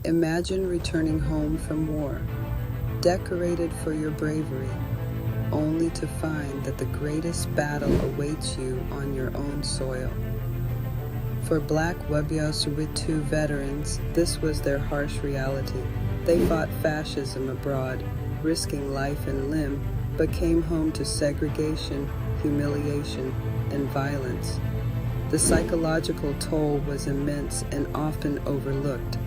Imagine returning home from war, decorated for your bravery, only to find that the greatest battle awaits you on your own soil. For Black WWII veterans, this was their harsh reality. They fought fascism abroad, risking life and limb, but came home to segregation, humiliation, and violence. The psychological toll was immense and often overlooked.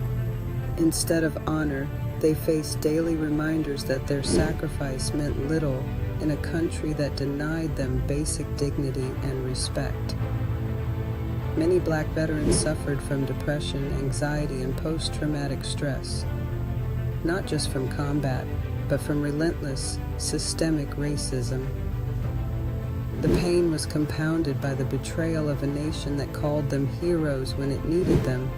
Instead of honor, they faced daily reminders that their sacrifice meant little in a country that denied them basic dignity and respect. Many Black veterans suffered from depression, anxiety, and post-traumatic stress, not just from combat, but from relentless, systemic racism. The pain was compounded by the betrayal of a nation that called them heroes when it needed them,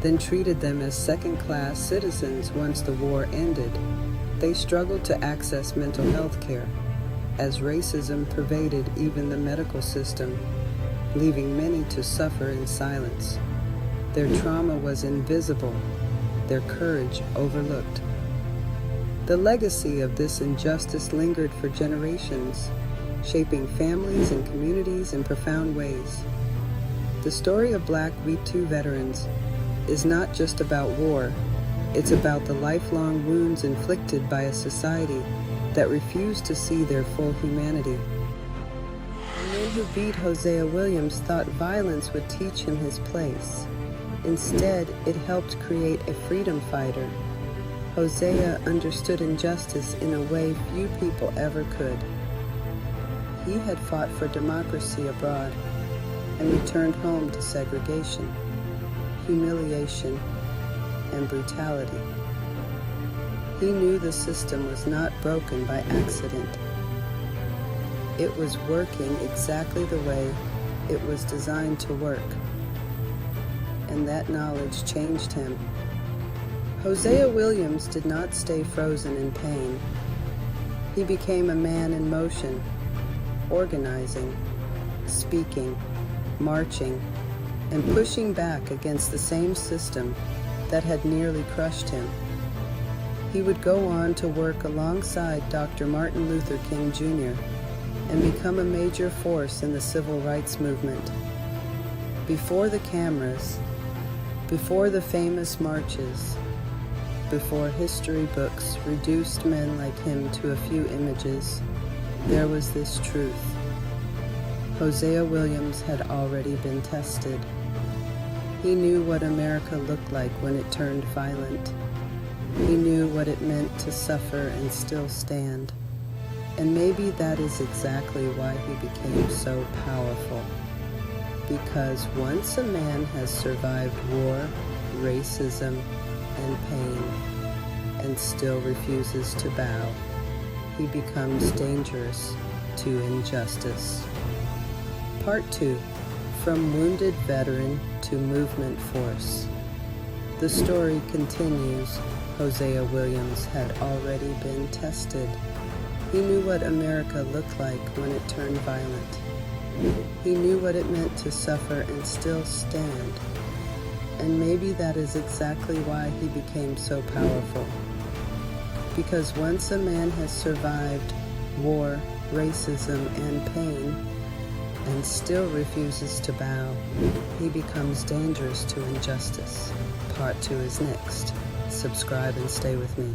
then treated them as second-class citizens once the war ended. They struggled to access mental health care, as racism pervaded even the medical system, leaving many to suffer in silence. Their trauma was invisible, their courage overlooked. The legacy of this injustice lingered for generations, shaping families and communities in profound ways. The story of Black WWII veterans is not just about war, it's about the lifelong wounds inflicted by a society that refused to see their full humanity. The men who beat Hosea Williams thought violence would teach him his place. Instead, it helped create a freedom fighter. Hosea understood injustice in a way few people ever could. He had fought for democracy abroad and returned home to segregation, humiliation, and brutality. He knew the system was not broken by accident. It was working exactly the way it was designed to work, and that knowledge changed him. Hosea Williams did not stay frozen in pain. He became a man in motion, organizing, speaking, marching, and pushing back against the same system that had nearly crushed him. He would go on to work alongside Dr. Martin Luther King Jr. and become a major force in the civil rights movement. Before the cameras, before the famous marches, before history books reduced men like him to a few images, there was this truth. Hosea Williams had already been tested. He knew what America looked like when it turned violent. He knew what it meant to suffer and still stand. And maybe that is exactly why he became so powerful. Because once a man has survived war, racism, and pain, and still refuses to bow, he becomes dangerous to injustice. Part 2. From Wounded Veteran to Movement Force. The story continues. Hosea Williams had already been tested. He knew what America looked like when it turned violent. He knew what it meant to suffer and still stand. And maybe that is exactly why he became so powerful. Because once a man has survived war, racism, and pain, and still refuses to bow, he becomes dangerous to injustice. Part 2 is next. Subscribe and stay with me.